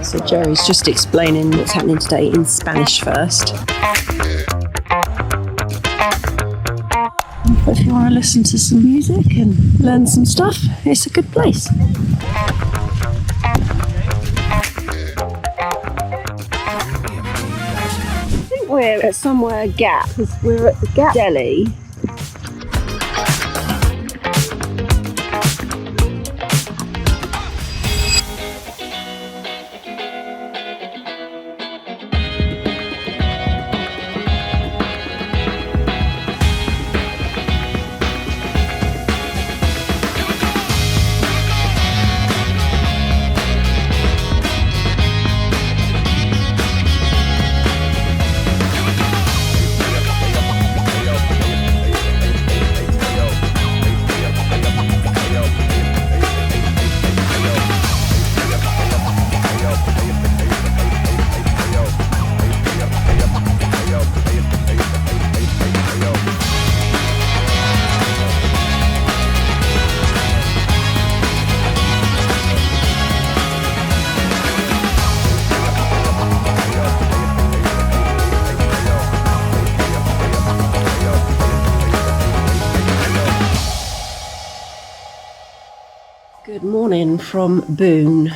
So Jerry's just explaining what's happening today in Spanish first. But if you want to listen to some music and learn some stuff, it's a good place. I think we're at somewhere Gap, because we're at the Gap Deli. Good morning from Boone.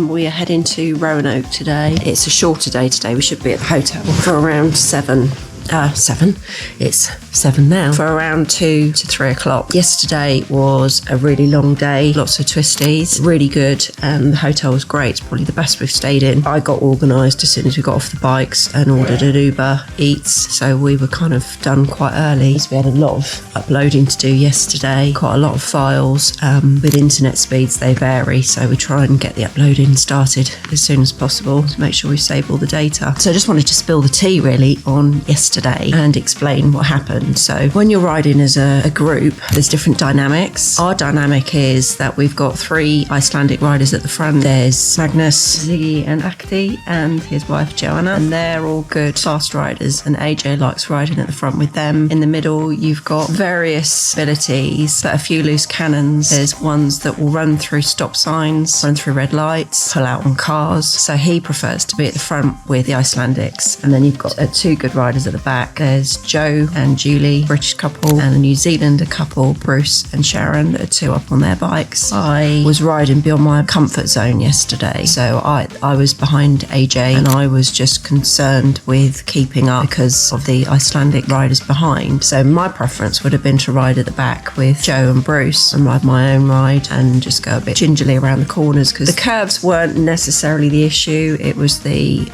We are heading to Roanoke today. It's a shorter day today. We should be at the hotel for around 7. It's 7 now. For around 2 to 3 o'clock. Yesterday was a really long day. Lots of twisties. Really good. And the hotel was great. It's probably the best we've stayed in. I got organised as soon as we got off the bikes and ordered an Uber Eats. So we were kind of done quite early. We had a lot of uploading to do yesterday. Quite a lot of files. With internet speeds, they vary. So we try and get the uploading started as soon as possible to make sure we save all the data. So I just wanted to spill the tea really on yesterday and explain what happened. So when you're riding as a group, there's different dynamics. Our dynamic is that we've got 3 Icelandic riders at the front. There's Magnus, Ziggy and Akti and his wife Joanna, and they're all good fast riders, and AJ likes riding at the front with them. In the middle you've got various abilities, but a few loose cannons. There's ones that will run through stop signs, run through red lights, pull out on cars. So he prefers to be at the front with the Icelandics. And then you've got 2 good riders at the back. There's Joe and Julie, British couple, and a New Zealander couple, Bruce and Sharon, that are 2 up on their bikes. I was riding beyond my comfort zone yesterday, so I was behind AJ, and I was just concerned with keeping up because of the Icelandic riders behind. So my preference would have been to ride at the back with Joe and Bruce and ride my own ride and just go a bit gingerly around the corners, because the curves weren't necessarily the issue. It was the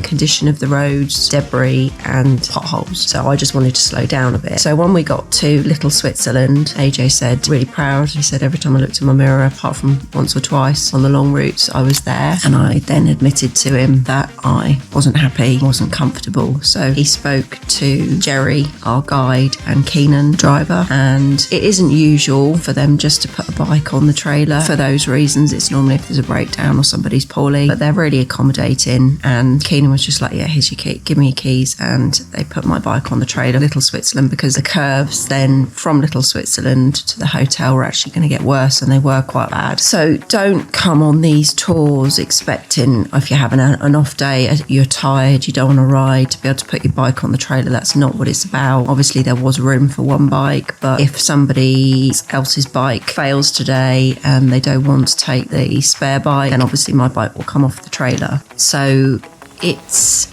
condition of the roads, debris and potholes. So I just wanted to slow down a bit. So when we got to Little Switzerland, AJ said, really proud, he said every time I looked in my mirror, apart from once or twice on the long routes, I was there. And I then admitted to him that I wasn't happy, wasn't comfortable. So he spoke to Jerry, our guide, and Keenan, driver, and it isn't usual for them just to put a bike on the trailer for those reasons. It's normally if there's a breakdown or somebody's poorly, but they're really accommodating. And Keenan was just like, yeah, here's your key, give me your keys. And they put my bike on the trailer, Little Switzerland, because the curves then from Little Switzerland to the hotel were actually going to get worse, and they were quite bad. So don't come on these tours expecting, if you're having an off day, you're tired, you don't want to ride, to be able to put your bike on the trailer. That's not what it's about. Obviously there was room for one bike, but if somebody else's bike fails today and they don't want to take the spare bike, then obviously my bike will come off the trailer. So it's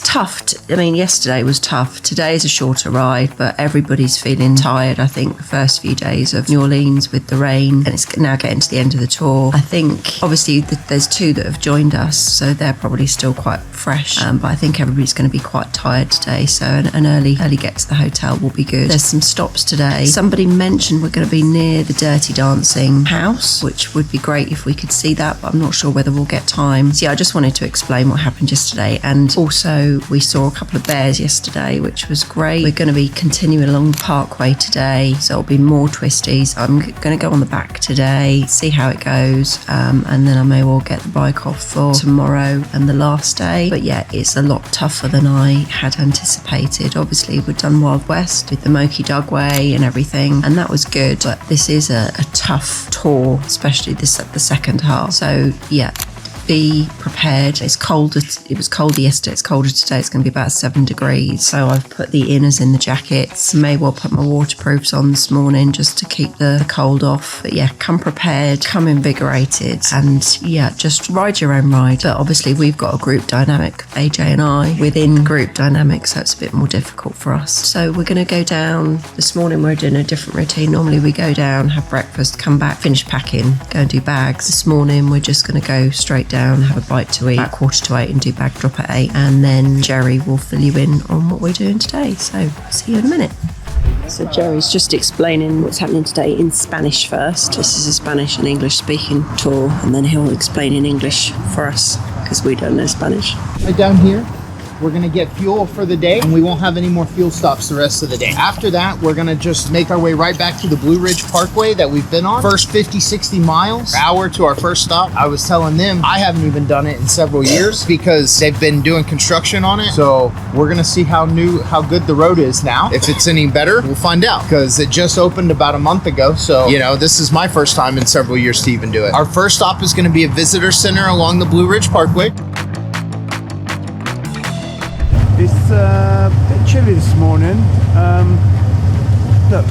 tough. Yesterday was tough. Today is a shorter ride, but everybody's feeling tired. I think the first few days of New Orleans with the rain, and it's now getting to the end of the tour. I think obviously there's 2 that have joined us, so they're probably still quite fresh. But I think everybody's going to be quite tired today, so an early get to the hotel will be good. There's some stops today. Somebody mentioned we're going to be near the Dirty Dancing house, which would be great if we could see that, but I'm not sure whether we'll get time. So yeah, I just wanted to explain what happened yesterday, and also we saw a couple of bears yesterday, which was great. We're going to be continuing along the parkway today, so it'll be more twisties. I'm going to go on the back today, see how it goes, and then I may well get the bike off for tomorrow and the last day. But yeah, it's a lot tougher than I had anticipated. Obviously we've done Wild West with the Moki Dugway and everything, and that was good, but this is a tough tour, especially the second half. So yeah, be prepared. It's colder. It was colder yesterday. It's colder today. It's going to be about 7 degrees. So I've put the inners in the jackets. May well put my waterproofs on this morning just to keep the cold off. But yeah, come prepared, come invigorated, and yeah, just ride your own ride. But obviously we've got a group dynamic, AJ and I, within group dynamic, so it's a bit more difficult for us. So we're going to go down. This morning we're doing a different routine. Normally we go down, have breakfast, come back, finish packing, go and do bags. This morning we're just going to go straight down, have a bite to eat at 7:45 and do bag drop at 8, and then Jerry will fill you in on what we're doing today. So see you in a minute. So Jerry's just explaining what's happening today in Spanish first. This is a Spanish and English speaking tour, and then he'll explain in English for us because we don't know Spanish. Right down here, we're gonna get fuel for the day, and we won't have any more fuel stops the rest of the day. After that, we're gonna just make our way right back to the Blue Ridge Parkway that we've been on. First 50, 60 miles per hour to our first stop. I was telling them I haven't even done it in several years because they've been doing construction on it. So we're gonna see how good the road is now. If it's any better, we'll find out, because it just opened about a month ago. So, you know, this is my first time in several years to even do it. Our first stop is gonna be a visitor center along the Blue Ridge Parkway. It's a bit chilly this morning. Look,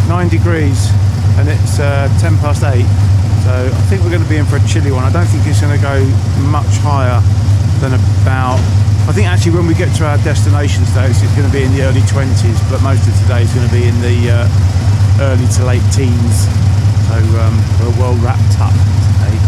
9 degrees, and it's 10 past 8. So I think we're going to be in for a chilly one. I don't think it's going to go much higher than about, I think actually when we get to our destination stage it's going to be in the early 20s, but most of today is going to be in the early to late teens. So we're well wrapped up today.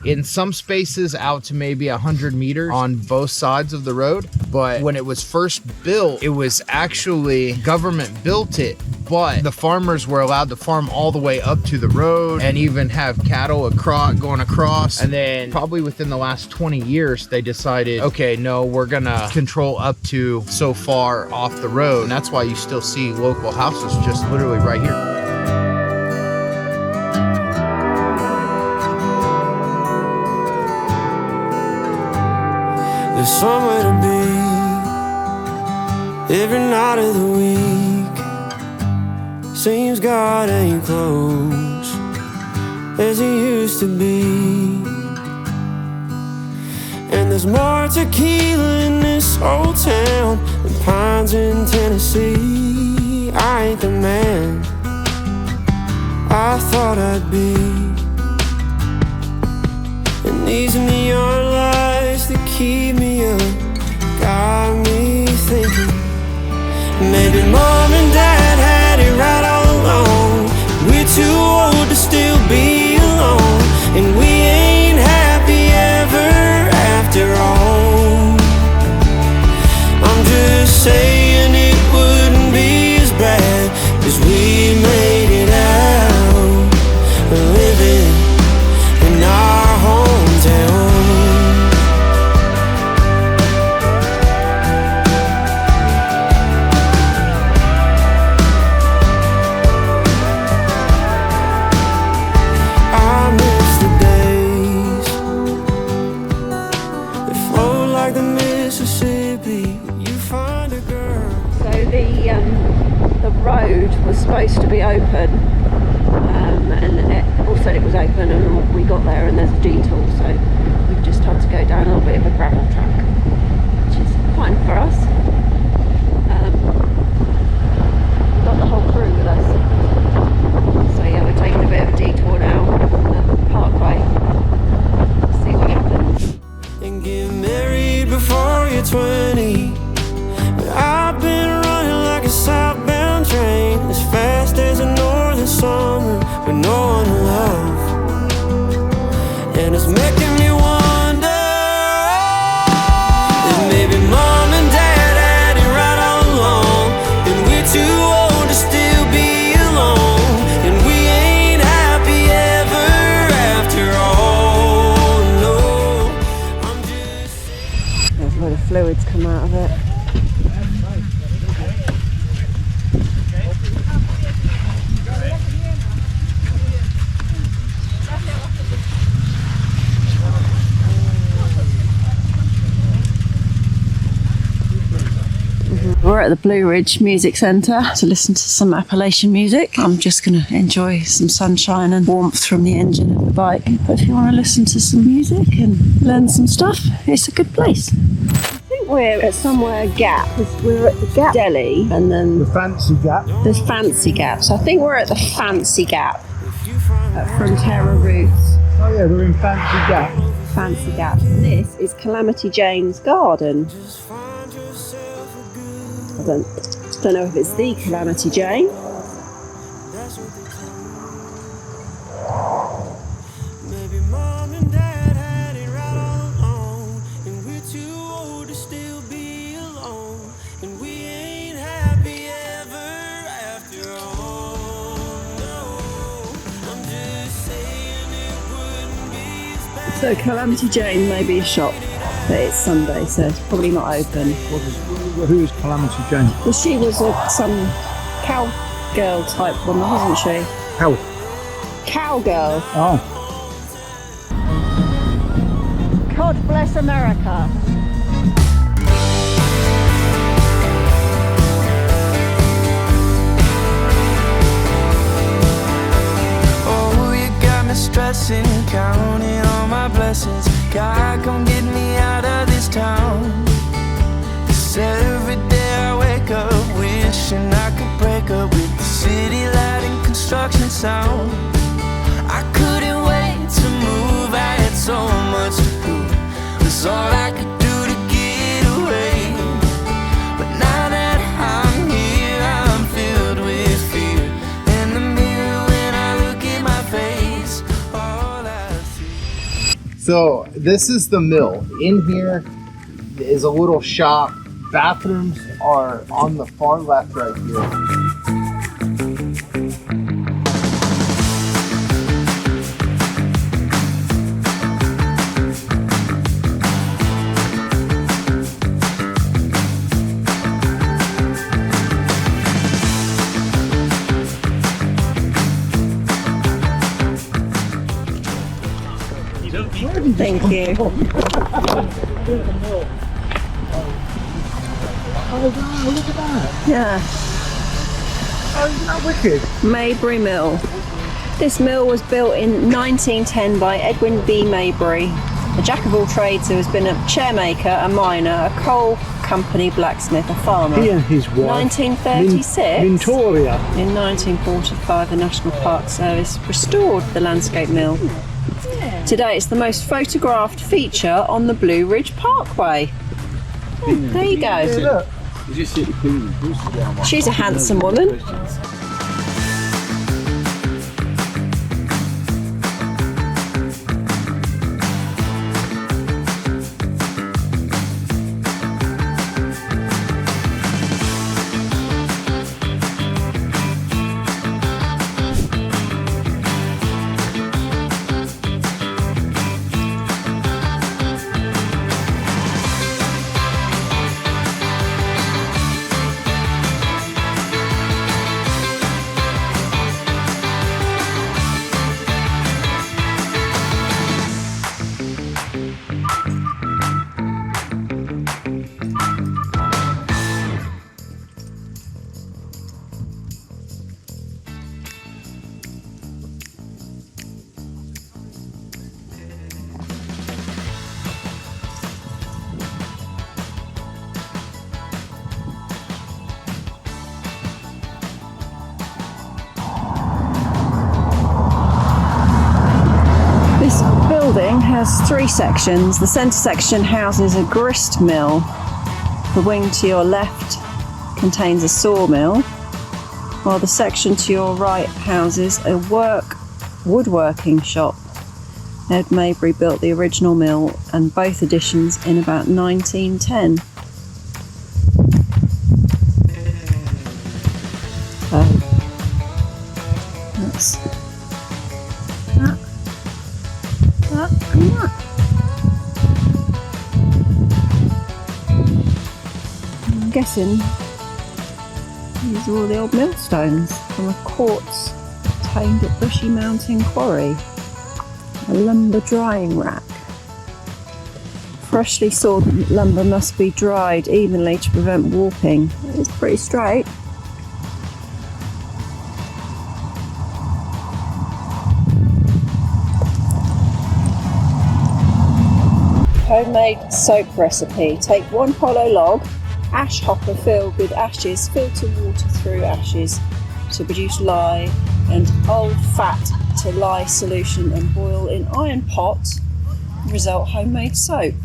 In some spaces out to maybe 100 meters on both sides of the road. But when it was first built, it was actually government built it, but the farmers were allowed to farm all the way up to the road and even have cattle going across. And then probably within the last 20 years, they decided, okay, no, we're gonna control up to so far off the road. And that's why you still see local houses just literally right here. There's somewhere to be every night of the week. Seems God ain't close as he used to be. And there's more tequila in this old town than pines in Tennessee. I ain't the man I thought I'd be. And these neon lights that keep me up got me thinking, maybe mom and dad had it right all along. We're too old to still be alone, and we ain't happy ever after all. I'm just saying it wouldn't be as bad as we made it out, living in our hometown. I miss the days that flowed like the Mississippi. You find a girl. So the road was supposed to be open, and it all said it was open, and we got there and there's a detour, so we've just had to go down a little bit of a gravel track, which is fine for us. We've got the whole crew with us, so yeah, we're taking a bit of a detour now on the parkway. See what happens. And get married before you're 20. But I've been running like a southbound train, as fast as a northern summer with no one to love. And it's making me wonder if maybe mom and dad had it right all along, and we're too old to still be alone, and we ain't happy ever after all. No, I'm just There's a lot of fluids come out of it. We're at the Blue Ridge Music Centre to listen to some Appalachian music. I'm just going to enjoy some sunshine and warmth from the engine of the bike. But if you want to listen to some music and learn some stuff, it's a good place. I think we're at somewhere Gap. We're at the Gap Deli, and then The Fancy Gap. there's Fancy Gap. So I think we're at the Fancy Gap at Frontera Roots. Oh yeah, we're in Fancy Gap. Fancy Gap. And this is Calamity Jane's garden. I don't know if it's the Calamity Jane. maybe mom and dad had it right all along, and we're too old to still be alone, and we ain't happy ever after all. No, I'm just saying it wouldn't be as bad. So Calamity Jane may be a shop, but it's Sunday, so it's probably not open. Who is Calamity Jane? Well, she was some cowgirl type woman, wasn't she? How? Cowgirl. Oh. God bless America. Oh, you got me stressing, counting all my blessings. God, come get me out of this town. 'Cause every day I wake up wishing I could break up with the city light and construction sound. I couldn't wait to move, I had so much to prove. It's all I could do to get away. But now that I'm here, I'm filled with fear. In the mirror when I look at my face, all I see. So this is the mill. In here is a little shop. Bathrooms are on the far left right here. Thank you. Oh wow, look at that. Yeah. Oh, isn't that wicked? Mabry Mill. This mill was built in 1910 by Edwin B. Mabry, a jack of all trades who has been a chairmaker, a miner, a coal company blacksmith, a farmer. He and his wife. 1936. Mintoria. In 1945, the National Park Service restored the landscape mill. Today, it's the most photographed feature on the Blue Ridge Parkway. Oh, there you go. Look. She's a handsome woman. building has 3 sections. The centre section houses a grist mill. The wing to your left contains a sawmill, while the section to your right houses a woodworking shop. Ed Mabry built the original mill and both additions in about 1910. That's that and that. I'm guessing these are all the old millstones from a quartz obtained at Bushy Mountain Quarry. A lumber drying rack. Freshly sawed lumber must be dried evenly to prevent warping. It's pretty straight. Homemade soap recipe. Take 1 hollow log, ash hopper filled with ashes, filter water through ashes to produce lye, and old fat to lye solution and boil in iron pot. Result homemade soap.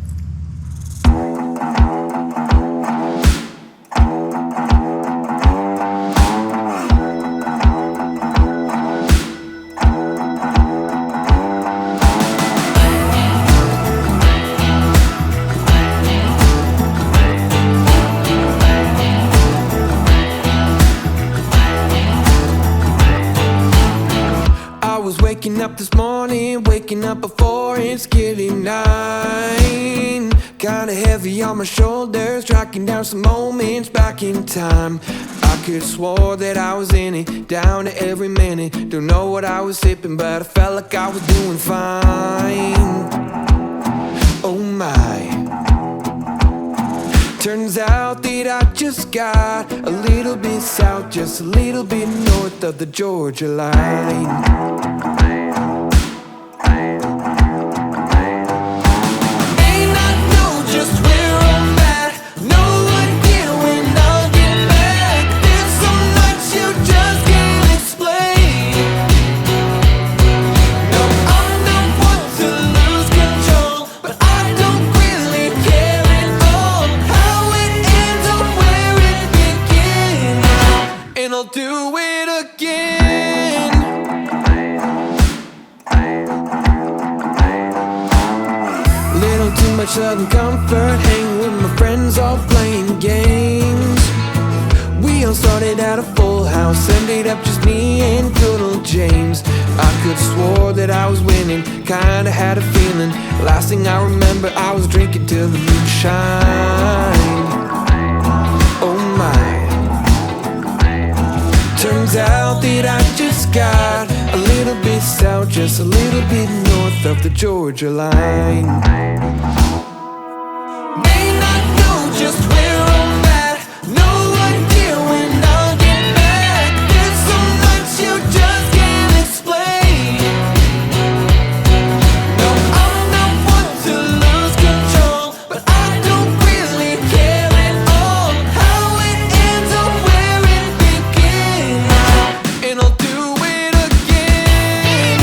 Waking up this morning, waking up before it's getting 9. Kinda heavy on my shoulders, tracking down some moments back in time. I could swore that I was in it, down to every minute. Don't know what I was sipping, but I felt like I was doing fine. Oh my. Turns out that I just got a little bit south, just a little bit north of the Georgia line. Southern comfort, hanging with my friends, all playing games. We all started at a full house, ended up just me and good old James. I could swore that I was winning, kinda had a feeling. Last thing I remember, I was drinking till the moonshine. Oh my. Turns out that I just got a little bit south, just a little bit north of the Georgia line. Just where I'm at, no idea when I'll get back. There's some nights you just can't explain. No, I'm not one to lose control, but I don't really care at all how it ends or where it begins. And I'll do it again.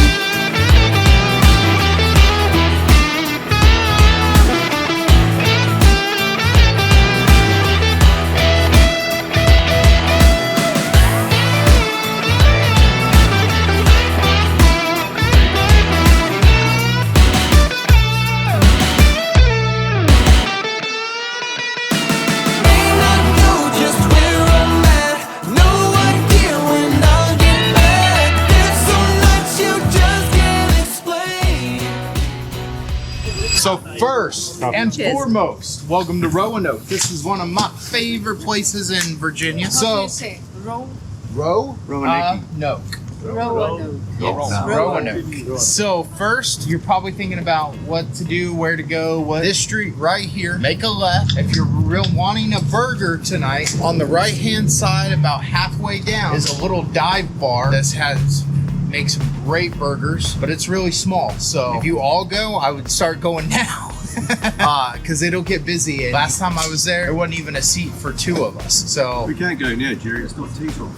So first and foremost, welcome to Roanoke. This is one of my favorite places in Virginia. How So, do you say? Roanoke. Roanoke. So first, you're probably thinking about what to do, where to go. This street right here, make a left. If you're wanting a burger tonight, on the right-hand side, about halfway down, is a little dive bar that makes some great burgers, but it's really small. So if you all go, I would start going now. because it'll get busy. And last time I was there wasn't even a seat for 2 of us. So We can't go near, Jerry. It's not teetotal.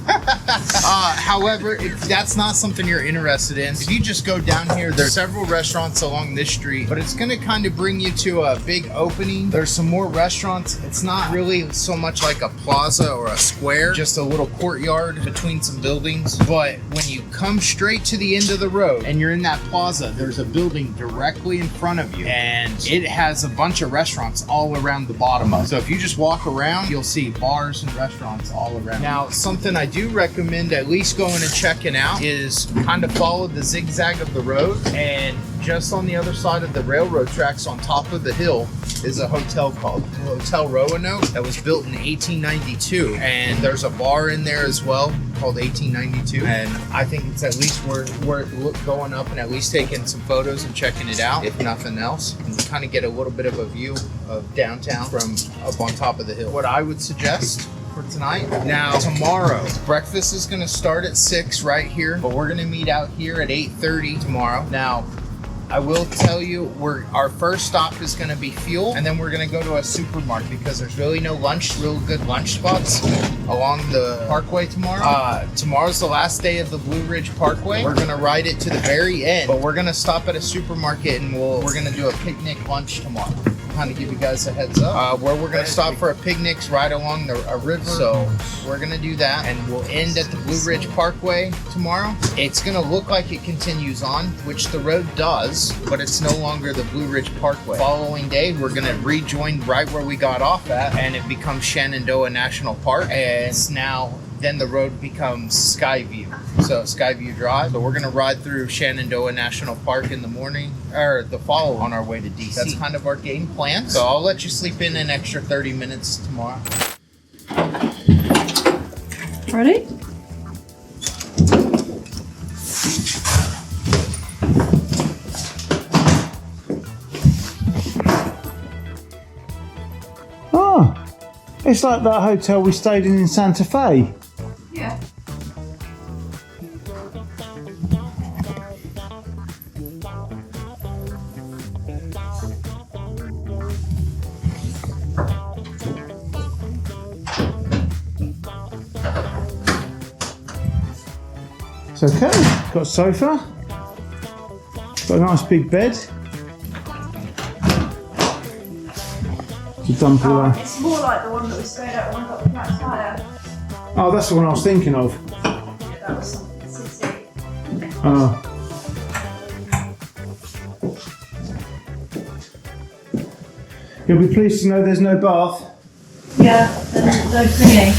however, if that's not something you're interested in, if you just go down here, there's several restaurants along this street, but it's going to kind of bring you to a big opening. There's some more restaurants. It's not really so much like a plaza or a square, just a little courtyard between some buildings. But when you come straight to the end of the road and you're in that plaza, there's a building directly in front of you, and it has a bunch of restaurants all around the bottom of it. So if you just walk around, you'll see bars and restaurants all around. Now, something I do recommend at least going and checking out is kind of follow the zigzag of the road, and just on the other side of the railroad tracks on top of the hill is a hotel called Hotel Roanoke that was built in 1892, and there's a bar in there as well called 1892, and I think it's at least worth going up and at least taking some photos and checking it out, if nothing else, and kind of get a little bit of a view of downtown from up on top of the hill. What I would suggest for tonight. Now, tomorrow, breakfast is going to start at 6 right here, but we're going to meet out here at 8:30 tomorrow. Now, I will tell you, our first stop is going to be fuel, and then we're going to go to a supermarket because there's really no real good lunch spots along the parkway tomorrow. Tomorrow's the last day of the Blue Ridge Parkway. We're going to ride it to the very end, but we're going to stop at a supermarket and we're going to do a picnic lunch tomorrow. Kind of give you guys a heads up where we're going to stop for a picnic right along a river. So we're going to do that, and we'll end at the Blue Ridge Parkway tomorrow. It's going to look like it continues on, which the road does, but it's no longer the Blue Ridge Parkway. Following day, we're going to rejoin right where we got off at, and it becomes Shenandoah National Park, and then the road becomes Skyview. So Skyview Drive. So we're going to ride through Shenandoah National Park in the morning, or the fall, on our way to DC. That's kind of our game plan. So I'll let you sleep in an extra 30 minutes tomorrow. Ready? Oh, it's like that hotel we stayed in Santa Fe. Yeah. It's okay. Got a sofa. Got a nice big bed. To dump all that. It's more like the one that we stayed at when we got the flat tire. Oh, that's the one I was thinking of. Yeah, that was something sissy. Oh. You'll be pleased to know there's no bath. Yeah, and no cleaning.